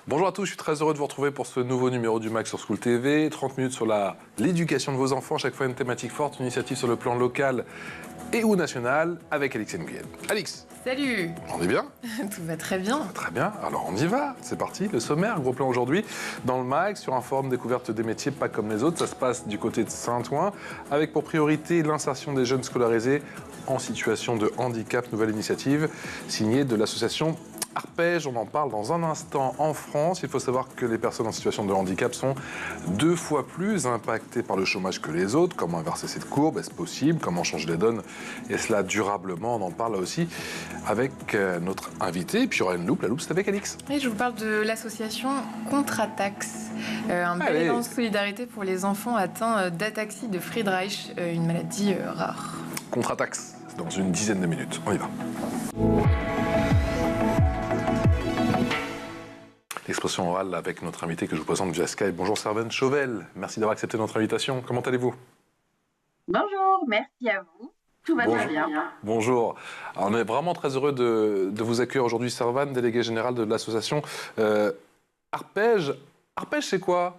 Bonjour à tous, je suis très heureux de vous retrouver pour ce nouveau numéro du MAC sur School TV. 30 minutes sur l'éducation de vos enfants, chaque fois une thématique forte, une initiative sur le plan local et ou national avec Alix Nguyen. Alix. Salut. On est bien? Tout va très bien. Très bien, alors on y va, c'est parti. Le sommaire, gros plan aujourd'hui, dans le MAC, sur un forum découverte des métiers pas comme les autres. Ça se passe du côté de Saint-Ouen, avec pour priorité l'insertion des jeunes scolarisés en situation de handicap, nouvelle initiative, signée de l'association Arpège. On en parle dans un instant. En France, il faut savoir que les personnes en situation de handicap sont 2 fois plus impactées par le chômage que les autres. Comment inverser cette courbe? Est-ce possible? Comment changer les donnes? Et cela durablement? On en parle là aussi avec notre invité. Et puis il y aura une loupe. La loupe, c'est avec Alix. Et je vous parle de l'association Contre-Atax. Un bel élan de solidarité pour les enfants atteints d'ataxie de Friedreich, une maladie rare. Contre-Atax, dans une dizaine de minutes. On y va. L'expression orale avec notre invité que je vous présente via Skype. Bonjour Servane Chauvel, merci d'avoir accepté notre invitation. Comment allez-vous? Bonjour, merci à vous. Tout va très bien. Bonjour. Alors, on est vraiment très heureux de vous accueillir aujourd'hui, Servane, délégué général de l'association Arpège. Arpège, c'est quoi?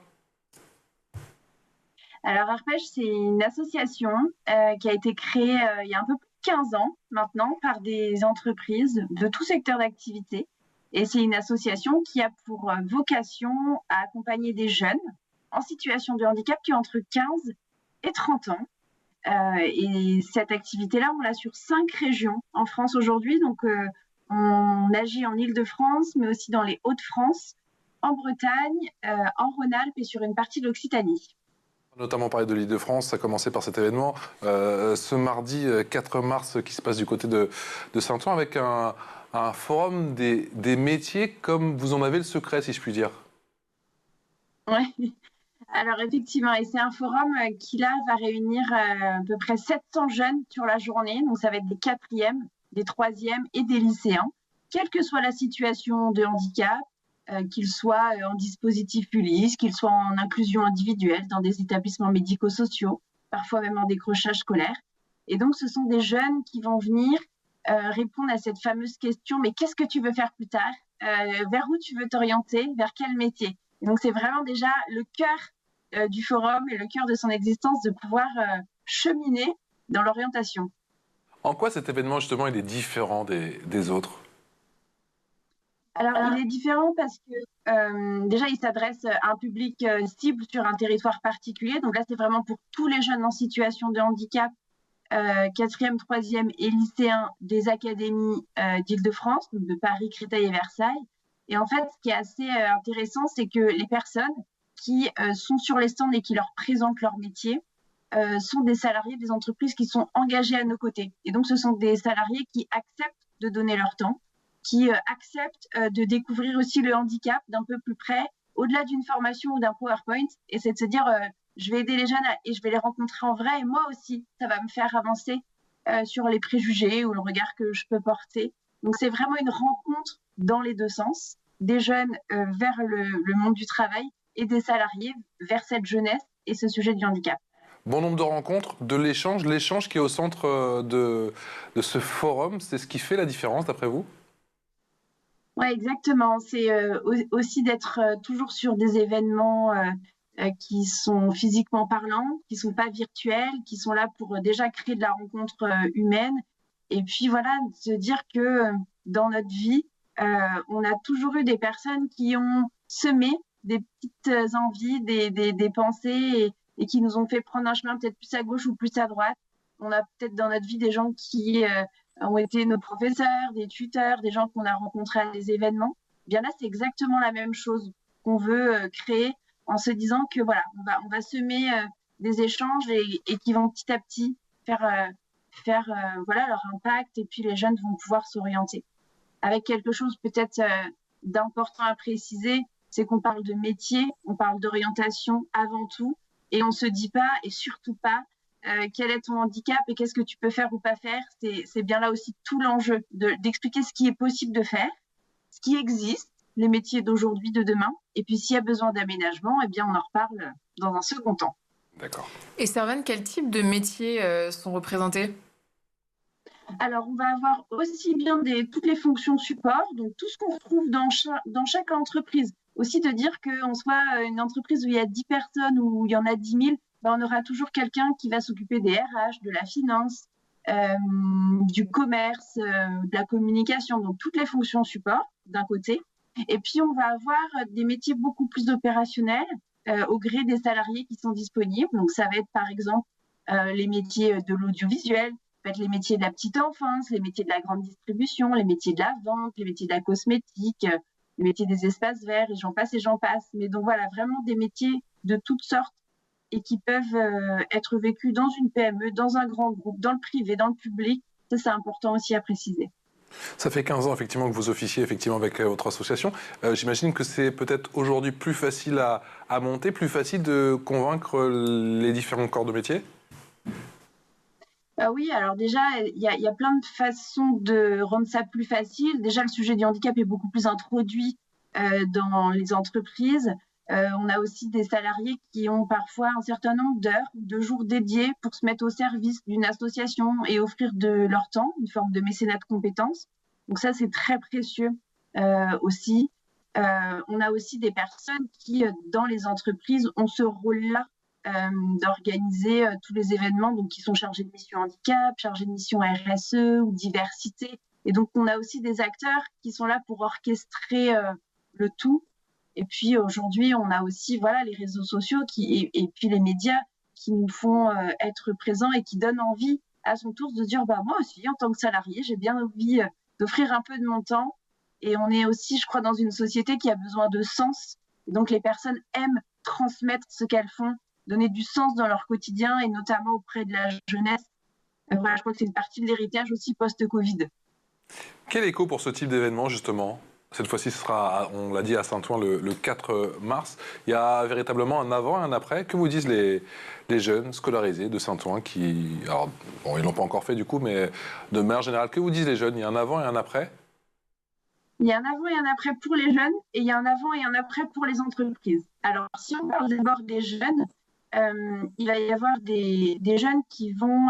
Alors Arpège, c'est une association qui a été créée il y a un peu plus de 15 ans maintenant par des entreprises de tout secteur d'activité. Et c'est une association qui a pour vocation à accompagner des jeunes en situation de handicap qui ont entre 15 et 30 ans. Et cette activité-là, on l'a sur 5 régions en France aujourd'hui. Donc, on agit en Île-de-France, mais aussi dans les Hauts-de-France, en Bretagne, en Rhône-Alpes et sur une partie de l'Occitanie. Notamment parler de l'Île-de-France, ça a commencé par cet événement. Ce mardi 4 mars qui se passe du côté de Saint-Ouen avec un forum des métiers comme vous en avez le secret, si je puis dire. Oui, alors effectivement, et c'est un forum qui là va réunir à peu près 700 jeunes sur la journée. Donc ça va être des 4e, des 3e et des lycéens, quelle que soit la situation de handicap, qu'ils soient en dispositif Ulysse, qu'ils soient en inclusion individuelle dans des établissements médico-sociaux, parfois même en décrochage scolaire. Et donc ce sont des jeunes qui vont venir répondre à cette fameuse question, mais qu'est-ce que tu veux faire plus tard? Vers où tu veux t'orienter? Vers quel métier? Et donc c'est vraiment déjà le cœur du forum et le cœur de son existence de pouvoir cheminer dans l'orientation. En quoi cet événement justement il est différent des autres? Alors il est différent parce que déjà il s'adresse à un public cible sur un territoire particulier. Donc là c'est vraiment pour tous les jeunes en situation de handicap, 4e, 3e et lycéens des académies d'Île-de-France, donc de Paris, Créteil et Versailles. Et en fait, ce qui est assez intéressant, c'est que les personnes qui sont sur les stands et qui leur présentent leur métier sont des salariés des entreprises qui sont engagés à nos côtés. Et donc, ce sont des salariés qui acceptent de donner leur temps, qui acceptent de découvrir aussi le handicap d'un peu plus près, au-delà d'une formation ou d'un PowerPoint. Et c'est de se dire, je vais aider les jeunes et je vais les rencontrer en vrai. Et moi aussi, ça va me faire avancer sur les préjugés ou le regard que je peux porter. Donc, c'est vraiment une rencontre dans les deux sens, des jeunes vers le monde du travail et des salariés vers cette jeunesse et ce sujet du handicap. Bon nombre de rencontres, de l'échange qui est au centre de ce forum, c'est ce qui fait la différence d'après vous? Oui, exactement. C'est aussi d'être toujours sur des événements qui sont physiquement parlants, qui ne sont pas virtuels, qui sont là pour déjà créer de la rencontre humaine. Et puis voilà, se dire que dans notre vie, on a toujours eu des personnes qui ont semé des petites envies, des pensées et qui nous ont fait prendre un chemin peut-être plus à gauche ou plus à droite. On a peut-être dans notre vie des gens qui ont été nos professeurs, des tuteurs, des gens qu'on a rencontrés à des événements. Bien là, c'est exactement la même chose qu'on veut créer en se disant que voilà, on va semer des échanges et qui vont petit à petit faire voilà, leur impact et puis les jeunes vont pouvoir s'orienter. Avec quelque chose peut-être d'important à préciser, c'est qu'on parle de métier, on parle d'orientation avant tout et on ne se dit pas et surtout pas quel est ton handicap et qu'est-ce que tu peux faire ou pas faire. C'est bien là aussi tout l'enjeu d'expliquer ce qui est possible de faire, ce qui existe, les métiers d'aujourd'hui, de demain. Et puis s'il y a besoin d'aménagement, eh bien on en reparle dans un second temps. D'accord. Et Servane, quel type de métiers sont représentés? Alors, on va avoir aussi bien toutes les fonctions support, donc tout ce qu'on retrouve dans chaque entreprise, aussi de dire qu'on soit une entreprise où il y a 10 personnes ou il y en a 10 000, on aura toujours quelqu'un qui va s'occuper des RH, de la finance, du commerce, de la communication, donc toutes les fonctions support d'un côté. Et puis, on va avoir des métiers beaucoup plus opérationnels au gré des salariés qui sont disponibles. Donc, ça va être par exemple les métiers de l'audiovisuel, ça va être les métiers de la petite enfance, les métiers de la grande distribution, les métiers de la vente, les métiers de la cosmétique, les métiers des espaces verts, et j'en passe et j'en passe. Mais donc voilà, vraiment des métiers de toutes sortes et qui peuvent être vécus dans une PME, dans un grand groupe, dans le privé, dans le public. Ça, c'est important aussi à préciser. Ça fait 15 ans effectivement que vous officiez effectivement avec votre association. J'imagine que c'est peut-être aujourd'hui plus facile à monter, plus facile de convaincre les différents corps de métier. Oui, alors déjà, il y a plein de façons de rendre ça plus facile. Déjà, le sujet du handicap est beaucoup plus introduit dans les entreprises. On a aussi des salariés qui ont parfois un certain nombre d'heures, de jours dédiés pour se mettre au service d'une association et offrir de leur temps, une forme de mécénat de compétences. Donc ça, c'est très précieux aussi. On a aussi des personnes qui, dans les entreprises, ont ce rôle-là d'organiser tous les événements, donc qui sont chargés de mission handicap, chargés de mission RSE ou diversité. Et donc, on a aussi des acteurs qui sont là pour orchestrer le tout. Et puis aujourd'hui, on a aussi les réseaux sociaux et puis les médias qui nous font être présents et qui donnent envie à son tour de dire moi aussi, en tant que salarié, j'ai bien envie d'offrir un peu de mon temps. Et on est aussi, je crois, dans une société qui a besoin de sens. Et donc les personnes aiment transmettre ce qu'elles font, donner du sens dans leur quotidien et notamment auprès de la jeunesse. Je crois que c'est une partie de l'héritage aussi post-Covid. Quel écho pour ce type d'événement justement ? Cette fois-ci, ce sera, on l'a dit, à Saint-Ouen le 4 mars. Il y a véritablement un avant et un après. Que vous disent les jeunes scolarisés de Saint-Ouen qui... Alors, bon, ils ne l'ont pas encore fait du coup, mais de manière générale, que vous disent les jeunes ? Il y a un avant et un après ? Il y a un avant et un après pour les jeunes et il y a un avant et un après pour les entreprises. Alors, si on parle d'abord des jeunes, il va y avoir des jeunes qui vont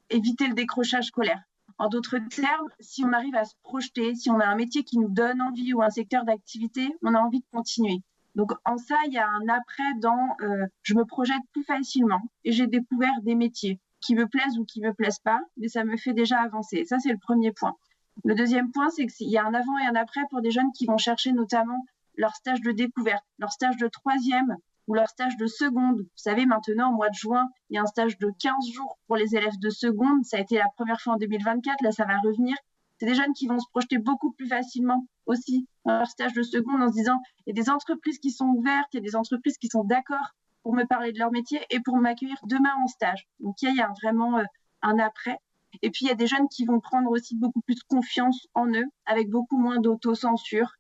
éviter le décrochage scolaire. En d'autres termes, si on arrive à se projeter, si on a un métier qui nous donne envie ou un secteur d'activité, on a envie de continuer. Donc, en ça, il y a un après dans je me projette plus facilement et j'ai découvert des métiers qui me plaisent ou qui ne me plaisent pas, mais ça me fait déjà avancer. Ça, c'est le premier point. Le deuxième point, c'est qu'il y a un avant et un après pour des jeunes qui vont chercher notamment leur stage de découverte, leur stage de troisième ou leur stage de seconde. Vous savez, maintenant, au mois de juin, il y a un stage de 15 jours pour les élèves de seconde. Ça a été la première fois en 2024. Là, ça va revenir. C'est des jeunes qui vont se projeter beaucoup plus facilement aussi dans leur stage de seconde en se disant il y a des entreprises qui sont ouvertes, il y a des entreprises qui sont d'accord pour me parler de leur métier et pour m'accueillir demain en stage. Donc, il y a vraiment un après. Et puis, il y a des jeunes qui vont prendre aussi beaucoup plus confiance en eux, avec beaucoup moins d'autocensure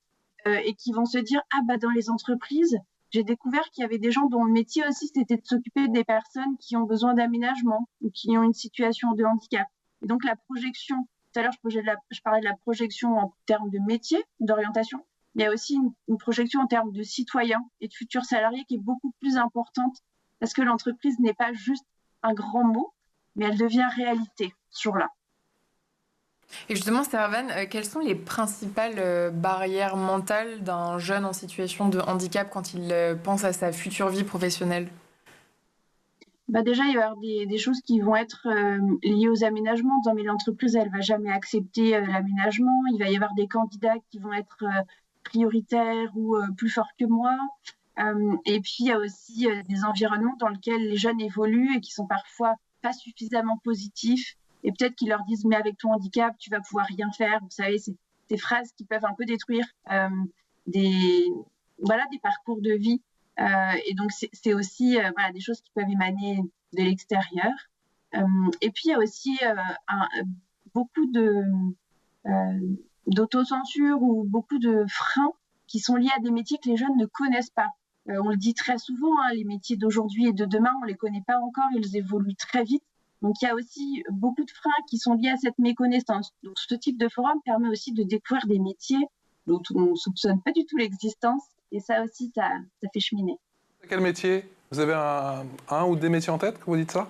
et qui vont se dire dans les entreprises, j'ai découvert qu'il y avait des gens dont le métier aussi, c'était de s'occuper des personnes qui ont besoin d'aménagement ou qui ont une situation de handicap. Et donc, la projection, tout à l'heure, je parlais de la projection en termes de métier, d'orientation, mais il y a aussi une projection en termes de citoyens et de futurs salariés qui est beaucoup plus importante parce que l'entreprise n'est pas juste un grand mot, mais elle devient réalité ce jour-là. Et justement, Servane, quelles sont les principales barrières mentales d'un jeune en situation de handicap quand il pense à sa future vie professionnelle ? Déjà, il va y avoir des choses qui vont être liées aux aménagements. Mais l'entreprise, elle ne va jamais accepter l'aménagement. Il va y avoir des candidats qui vont être prioritaires ou plus forts que moi. Et puis, il y a aussi des environnements dans lesquels les jeunes évoluent et qui sont parfois pas suffisamment positifs. Et peut-être qu'ils leur disent « mais avec ton handicap, tu vas pouvoir rien faire ». Vous savez, c'est des phrases qui peuvent un peu détruire des parcours de vie. Et donc, c'est aussi des choses qui peuvent émaner de l'extérieur. Et puis, il y a aussi beaucoup d'autocensure ou beaucoup de freins qui sont liés à des métiers que les jeunes ne connaissent pas. On le dit très souvent, les métiers d'aujourd'hui et de demain, on ne les connaît pas encore, ils évoluent très vite. Donc, il y a aussi beaucoup de freins qui sont liés à cette méconnaissance. Donc, ce type de forum permet aussi de découvrir des métiers dont on ne soupçonne pas du tout l'existence. Et ça aussi, ça fait cheminer. Quel métier ? Vous avez un ou des métiers en tête quand vous dites ça ?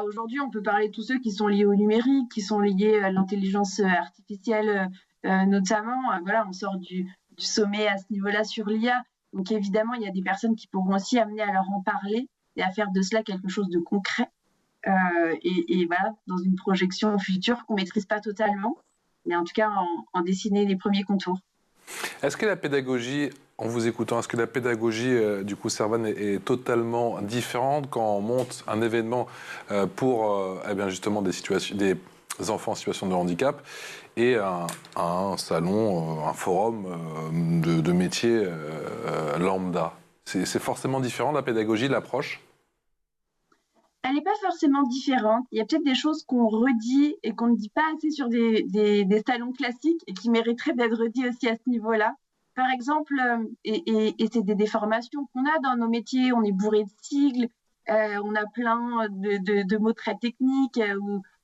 Aujourd'hui, on peut parler de tous ceux qui sont liés au numérique, qui sont liés à l'intelligence artificielle notamment. On sort du sommet à ce niveau-là sur l'IA. Donc évidemment, il y a des personnes qui pourront aussi amener à leur en parler et à faire de cela quelque chose de concret. Et voilà, dans une projection future qu'on ne maîtrise pas totalement, mais en tout cas en dessiner les premiers contours. Est-ce que la pédagogie, en vous écoutant, est-ce que la pédagogie du coup Servane est totalement différente quand on monte un événement pour eh bien justement des enfants en situation de handicap et un salon, un forum de métiers lambda? C'est forcément différent la pédagogie, l'approche? Elle n'est pas forcément différente. Il y a peut-être des choses qu'on redit et qu'on ne dit pas assez sur des salons classiques et qui mériteraient d'être redits aussi à ce niveau-là. Par exemple, et c'est des déformations qu'on a dans nos métiers, on est bourré de sigles, on a plein de mots très techniques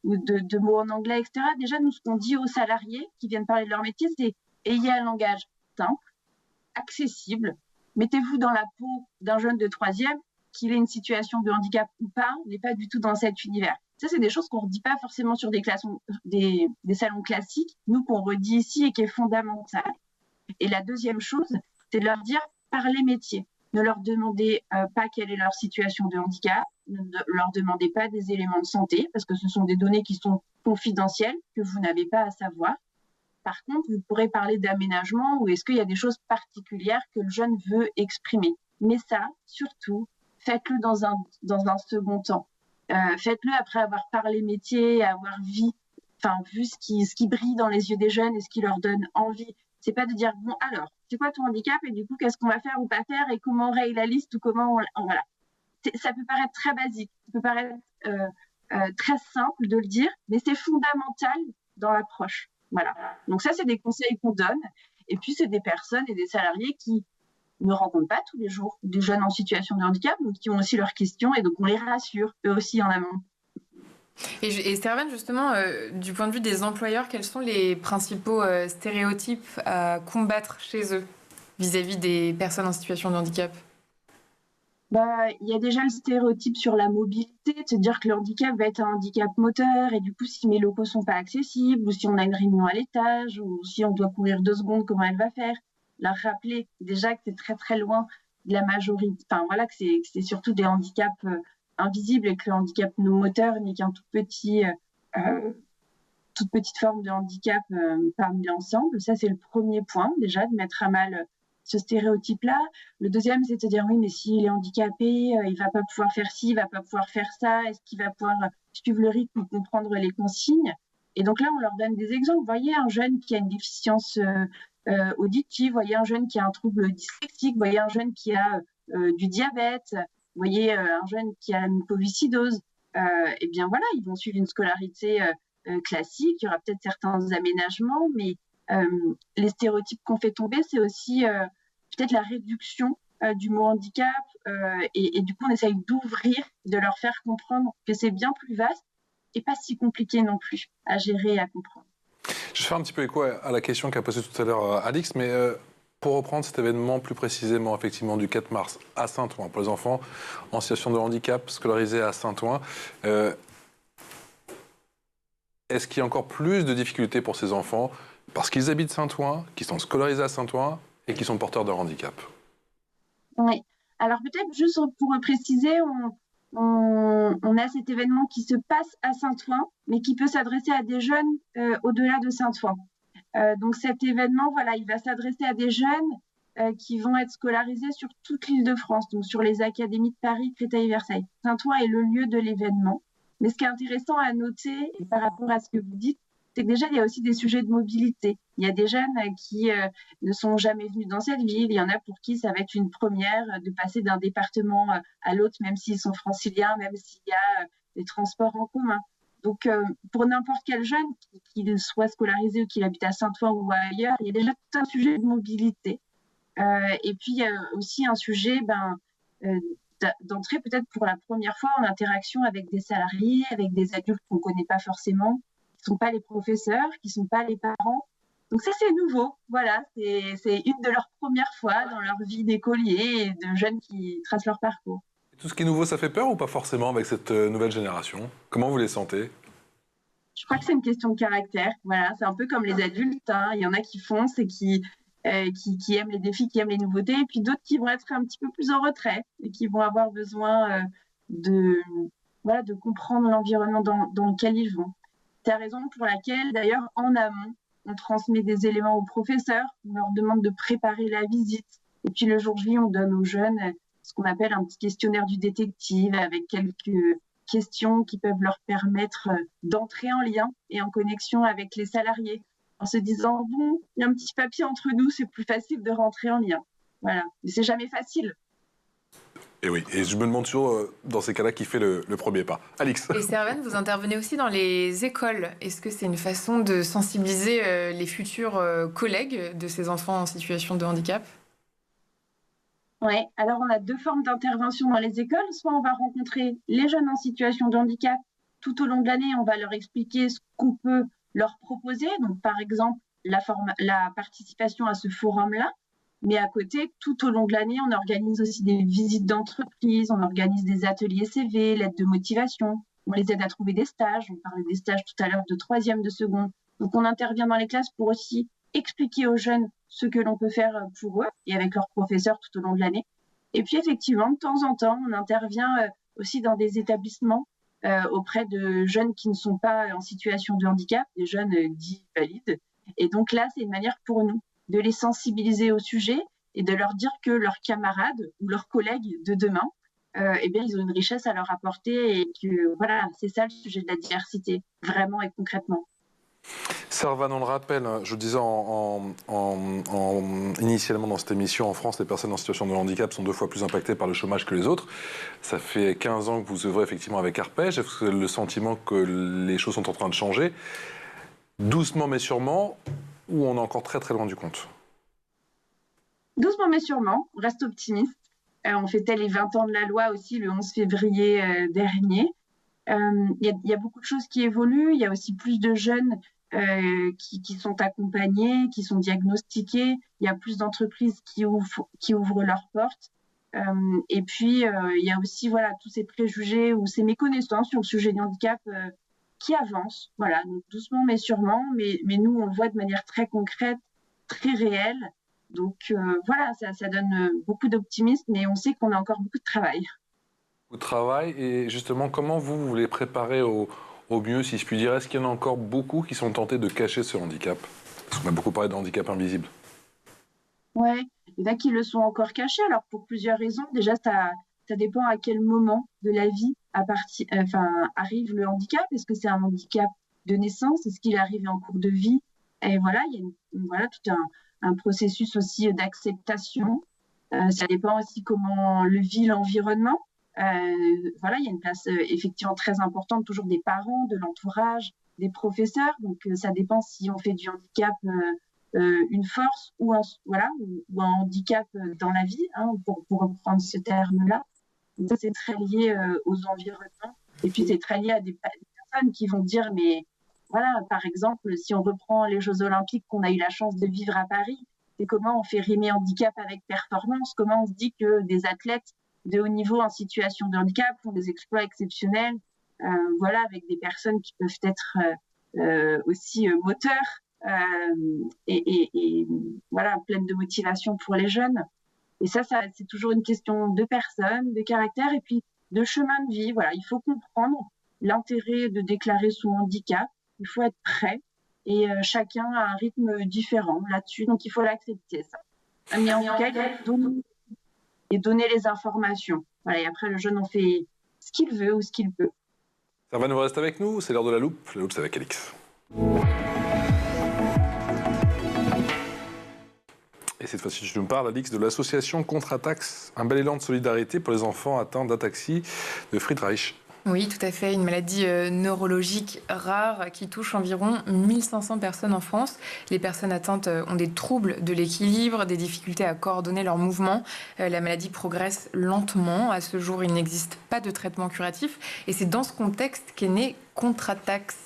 ou de mots en anglais, etc. Déjà, nous, ce qu'on dit aux salariés qui viennent parler de leur métier, c'est « ayez un langage simple, accessible, mettez-vous dans la peau d'un jeune de troisième, qu'il ait une situation de handicap ou pas, on n'est pas du tout dans cet univers. » Ça, c'est des choses qu'on ne redit pas forcément sur des salons classiques, nous qu'on redit ici et qui est fondamental. Et la deuxième chose, c'est de leur dire parlez métier. Ne leur demandez pas quelle est leur situation de handicap, ne leur demandez pas des éléments de santé, parce que ce sont des données qui sont confidentielles, que vous n'avez pas à savoir. Par contre, vous pourrez parler d'aménagement ou est-ce qu'il y a des choses particulières que le jeune veut exprimer. Mais ça, surtout, faites-le dans un second temps. Faites-le après avoir parlé métier, avoir vu ce qui brille dans les yeux des jeunes et ce qui leur donne envie. C'est pas de dire, bon, alors, c'est quoi ton handicap et du coup, qu'est-ce qu'on va faire ou pas faire et comment on raye la liste ou comment voilà. Ça peut paraître très basique, ça peut paraître très simple de le dire, mais c'est fondamental dans l'approche. Voilà. Donc ça, c'est des conseils qu'on donne. Et puis, c'est des personnes et des salariés qui ne rencontrent pas tous les jours des jeunes en situation de handicap, donc qui ont aussi leurs questions et donc on les rassure, eux aussi en amont. Et Servane, justement, du point de vue des employeurs, quels sont les principaux stéréotypes à combattre chez eux vis-à-vis des personnes en situation de handicap? Il y a déjà le stéréotype sur la mobilité, de se dire que le handicap va être un handicap moteur et du coup, si mes locaux sont pas accessibles ou si on a une réunion à l'étage ou si on doit courir 2 secondes, comment elle va faire? Leur rappeler déjà que c'est très très loin de la majorité, voilà, que c'est surtout des handicaps invisibles et que le handicap moteur n'est qu'un toute petite forme de handicap parmi l'ensemble. Ça, c'est le premier point, déjà, de mettre à mal ce stéréotype-là. Le deuxième, c'est de se dire, oui, mais s'il est handicapé, il va pas pouvoir faire ci, il va pas pouvoir faire ça, est-ce qu'il va pouvoir suivre le rythme ou comprendre les consignes? Et donc là, on leur donne des exemples. Vous voyez un jeune qui a une déficience auditive, vous voyez un jeune qui a un trouble dyslexique, vous voyez un jeune qui a du diabète, vous voyez un jeune qui a la mucoviscidose. Et bien voilà, ils vont suivre une scolarité classique, il y aura peut-être certains aménagements, mais les stéréotypes qu'on fait tomber, c'est aussi peut-être la réduction du mot handicap et du coup on essaye d'ouvrir, de leur faire comprendre que c'est bien plus vaste et pas si compliqué non plus à gérer et à comprendre. Je fais un petit peu écho à la question qu'a posée tout à l'heure Alix, mais pour reprendre cet événement plus précisément, effectivement, du 4 mars à Saint-Ouen, pour les enfants en situation de handicap scolarisés à Saint-Ouen, est-ce qu'il y a encore plus de difficultés pour ces enfants parce qu'ils habitent Saint-Ouen, qu'ils sont scolarisés à Saint-Ouen et qu'ils sont porteurs de handicap? Oui. Alors peut-être juste pour préciser, on a cet événement qui se passe à Saint-Ouen, mais qui peut s'adresser à des jeunes au-delà de Saint-Ouen. Donc cet événement, voilà, il va s'adresser à des jeunes qui vont être scolarisés sur toute l'Île-de-France, donc sur les académies de Paris, Créteil et Versailles. Saint-Ouen est le lieu de l'événement. Mais ce qui est intéressant à noter, et par rapport à ce que vous dites, c'est que déjà, il y a aussi des sujets de mobilité. Il y a des jeunes qui ne sont jamais venus dans cette ville. Il y en a pour qui ça va être une première de passer d'un département à l'autre, même s'ils sont franciliens, même s'il y a des transports en commun. Donc, pour n'importe quel jeune, qu'il soit scolarisé ou qu'il habite à Saint-Ouen ou ailleurs, il y a déjà tout un sujet de mobilité. Et puis, il y a aussi un sujet d'entrer peut-être pour la première fois en interaction avec des salariés, avec des adultes qu'on ne connaît pas forcément, qui ne sont pas les professeurs, qui ne sont pas les parents. Donc ça, c'est nouveau. Voilà, c'est une de leurs premières fois dans leur vie d'écolier et de jeunes qui tracent leur parcours. Tout ce qui est nouveau, ça fait peur ou pas forcément avec cette nouvelle génération? Comment vous les sentez? Je crois que c'est une question de caractère. Voilà, c'est un peu comme les adultes. Il y en a qui foncent et qui qui aiment les défis, qui aiment les nouveautés, et puis d'autres qui vont être un petit peu plus en retrait et qui vont avoir besoin de comprendre l'environnement dans lequel ils vont. C'est la raison pour laquelle, d'ailleurs, en amont, on transmet des éléments aux professeurs, on leur demande de préparer la visite, et puis le jour J, on donne aux jeunes ce qu'on appelle un petit questionnaire du détective avec quelques questions qui peuvent leur permettre d'entrer en lien et en connexion avec les salariés, en se disant, bon, il y a un petit papier entre nous, c'est plus facile de rentrer en lien. Voilà, mais c'est jamais facile. Et oui, et je me demande toujours, dans ces cas-là, qui fait le premier pas. Alix. Et Servane, vous intervenez aussi dans les écoles. Est-ce que c'est une façon de sensibiliser les futurs collègues de ces enfants en situation de handicap ? Oui, alors on a 2 formes d'intervention dans les écoles. Soit on va rencontrer les jeunes en situation de handicap tout au long de l'année, on va leur expliquer ce qu'on peut leur proposer. Donc, par exemple, la participation à ce forum-là. Mais à côté, tout au long de l'année, on organise aussi des visites d'entreprise, on organise des ateliers CV, lettres de motivation. On les aide à trouver des stages. On parlait des stages tout à l'heure de 3e, de seconde. Donc, on intervient dans les classes pour aussi expliquer aux jeunes ce que l'on peut faire pour eux et avec leurs professeurs tout au long de l'année. Et puis, effectivement, de temps en temps, on intervient aussi dans des établissements auprès de jeunes qui ne sont pas en situation de handicap, des jeunes dits valides. Et donc là, c'est une manière pour nous de les sensibiliser au sujet et de leur dire que leurs camarades ou leurs collègues de demain, eh bien, ils ont une richesse à leur apporter et que voilà, c'est ça le sujet de la diversité, vraiment et concrètement. Servane, on le rappelle, je disais initialement dans cette émission, en France, les personnes en situation de handicap sont 2 fois plus impactées par le chômage que les autres. Ça fait 15 ans que vous œuvrez effectivement avec Arpège. Est-ce que vous avez le sentiment que les choses sont en train de changer ? Doucement mais sûrement, ou on est encore très très loin du compte ? Doucement mais sûrement, on reste optimiste. On fêtait les 20 ans de la loi aussi le 11 février dernier. Il y a beaucoup de choses qui évoluent. Il y a aussi plus de jeunes qui sont accompagnés, qui sont diagnostiqués. Il y a plus d'entreprises qui ouvrent leurs portes. Et puis, il y a aussi tous ces préjugés ou ces méconnaissances sur le sujet du handicap qui avancent. Voilà, donc doucement mais sûrement. Mais nous, on le voit de manière très concrète, très réelle. Donc ça donne beaucoup d'optimisme, mais on sait qu'on a encore beaucoup de travail. Beaucoup de travail, et justement, comment vous les préparez au mieux, si je puis dire ? Est-ce qu'il y en a encore beaucoup qui sont tentés de cacher ce handicap ? Parce qu'on a beaucoup parlé de handicap invisible. Oui, il y en a qui le sont encore cachés, alors pour plusieurs raisons. Déjà, ça dépend à quel moment de la vie arrive le handicap. Est-ce que c'est un handicap de naissance ? Est-ce qu'il arrive en cours de vie ? Et voilà, il y a tout un processus aussi d'acceptation. Ça dépend aussi comment le vit l'environnement. Il y a une place effectivement très importante toujours des parents, de l'entourage, des professeurs. Donc ça dépend si on fait du handicap une force ou un handicap dans la vie, pour reprendre ce terme-là. Donc ça, c'est très lié aux environnements. Et puis c'est très lié à des personnes qui vont dire, mais voilà, par exemple, si on reprend les Jeux Olympiques qu'on a eu la chance de vivre à Paris, c'est comment on fait rimer handicap avec performance, comment on se dit que des athlètes de haut niveau en situation de handicap font des exploits exceptionnels, avec des personnes qui peuvent être aussi moteurs et pleines de motivation pour les jeunes. Et ça, c'est toujours une question de personne, de caractère et puis de chemin de vie. Voilà, il faut comprendre l'intérêt de déclarer son handicap. Il faut être prêt et chacun a un rythme différent là-dessus, donc il faut l'accepter, ça. Mais en tout cas, et donner les informations. Voilà, et après, le jeune en fait ce qu'il veut ou ce qu'il peut. Ça va nous rester avec nous, c'est l'heure de la loupe. La loupe, c'est avec Alix. Et cette fois-ci, je me parle, Alix, de l'association Contre-Atax, un bel élan de solidarité pour les enfants atteints d'ataxie de Friedreich. Oui, tout à fait. Une maladie neurologique rare qui touche environ 1500 personnes en France. Les personnes atteintes ont des troubles de l'équilibre, des difficultés à coordonner leurs mouvements. La maladie progresse lentement. À ce jour, il n'existe pas de traitement curatif. Et c'est dans ce contexte qu'est né Contratax.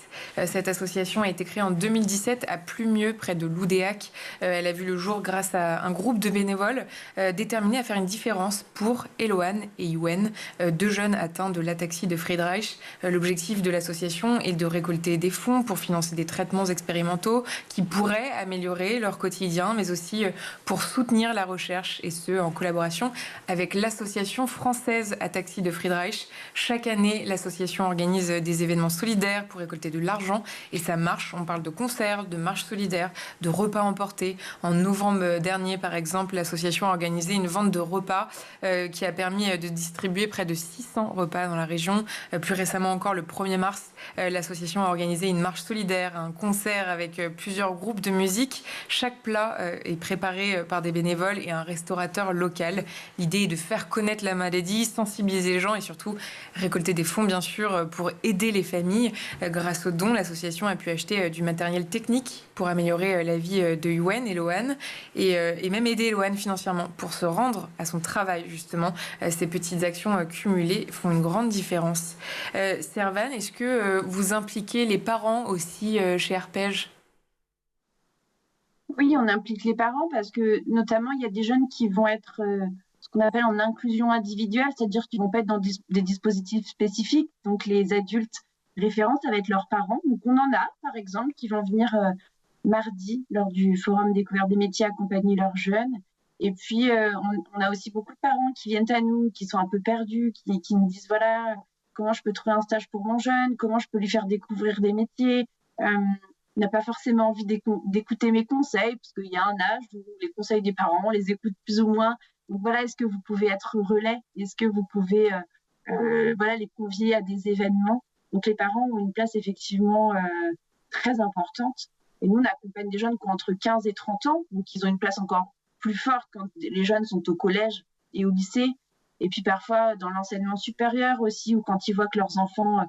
Cette association a été créée en 2017 à Plumieux, près de Loudéac. Elle a vu le jour grâce à un groupe de bénévoles déterminés à faire une différence pour Eloane et Yuen, 2 jeunes atteints de l'ataxie de Friedreich. L'objectif de l'association est de récolter des fonds pour financer des traitements expérimentaux qui pourraient améliorer leur quotidien, mais aussi pour soutenir la recherche, et ce, en collaboration avec l'association française Ataxie de Friedreich. Chaque année, l'association organise des événements solidaires pour récolter de l'argent, et ça marche. On parle de concerts, de marches solidaires, de repas emportés. En novembre dernier, par exemple, l'association a organisé une vente de repas qui a permis de distribuer près de 600 repas dans la région. Plus récemment encore, le 1er mars, l'association a organisé une marche solidaire, un concert avec plusieurs groupes de musique. Chaque plat est préparé par des bénévoles et un restaurateur local. L'idée est de faire connaître la maladie, sensibiliser les gens et surtout récolter des fonds, bien sûr, pour aider les familles. Grâce aux dons, l'association a pu acheter du matériel technique pour améliorer la vie de Yuen et Eloane et même aider Eloane financièrement pour se rendre à son travail, justement. Ces petites actions cumulées font une grande différence. Servane, est-ce que vous impliquez les parents aussi chez Arpège ? Oui, on implique les parents parce que notamment il y a des jeunes qui vont être ce qu'on appelle en inclusion individuelle, c'est-à-dire qu'ils vont pas être dans des dispositifs spécifiques. Donc les adultes référents, ça va être leurs parents. Donc on en a, par exemple, qui vont venir mardi lors du Forum découverte des métiers accompagner leurs jeunes. Et puis on a aussi beaucoup de parents qui viennent à nous, qui sont un peu perdus, qui nous disent voilà, comment je peux trouver un stage pour mon jeune, comment je peux lui faire découvrir des métiers. N'a pas forcément envie d'écouter mes conseils, parce qu'il y a un âge où les conseils des parents, on les écoute plus ou moins. Donc voilà, est-ce que vous pouvez être relais? Est-ce que vous pouvez voilà, les convier à des événements? Donc les parents ont une place effectivement très importante. Et nous, on accompagne des jeunes qui ont entre 15 et 30 ans, donc ils ont une place encore plus forte quand les jeunes sont au collège et au lycée. Et puis parfois dans l'enseignement supérieur aussi, ou quand ils voient que leurs enfants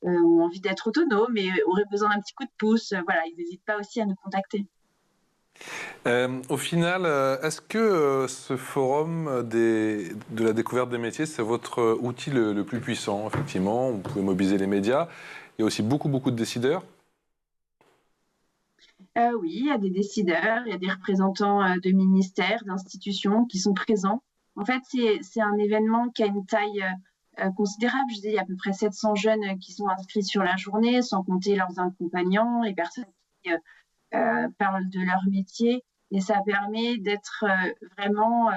ont envie d'être autonomes et auraient besoin d'un petit coup de pouce. Voilà, ils n'hésitent pas aussi à nous contacter. Au final, est-ce que ce forum de la découverte des métiers, c'est votre outil le plus puissant, effectivement? Vous pouvez mobiliser les médias. Il y a aussi beaucoup de décideurs. Oui, il y a des décideurs, il y a des représentants de ministères, d'institutions qui sont présents. En fait, c'est un événement qui a une taille considérable. Je dis, il y a à peu près 700 jeunes qui sont inscrits sur la journée, sans compter leurs accompagnants, les personnes qui parlent de leur métier. Et ça permet d'être vraiment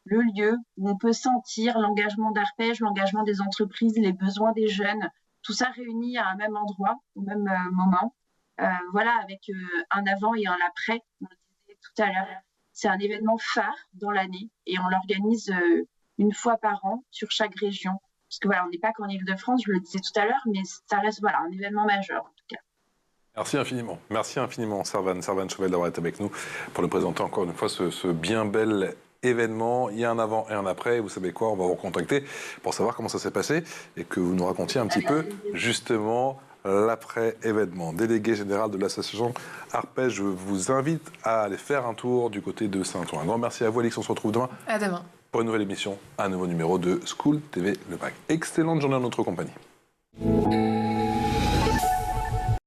le lieu où on peut sentir l'engagement d'Arpège, l'engagement des entreprises, les besoins des jeunes, tout ça réuni à un même endroit, au même moment. Voilà, avec un avant et un après, on le disait tout à l'heure. C'est un événement phare dans l'année et on l'organise une fois par an sur chaque région. Parce que voilà, on n'est pas qu'en Île-de-France, je le disais tout à l'heure, mais ça reste voilà, un événement majeur en tout cas. Merci infiniment, Servane Chauvel, d'avoir été avec nous pour nous présenter encore une fois ce bien bel événement. Il y a un avant et un après. Vous savez quoi, on va vous recontacter pour savoir comment ça s'est passé et que vous nous racontiez un petit peu justement l'après-événement. Délégué général de l'association Arpège, je vous invite à aller faire un tour du côté de Saint-Ouen. Un grand merci à vous, Alix. On se retrouve demain. À demain. Pour une nouvelle émission, un nouveau numéro de School TV Le Mag. Excellente journée à notre compagnie.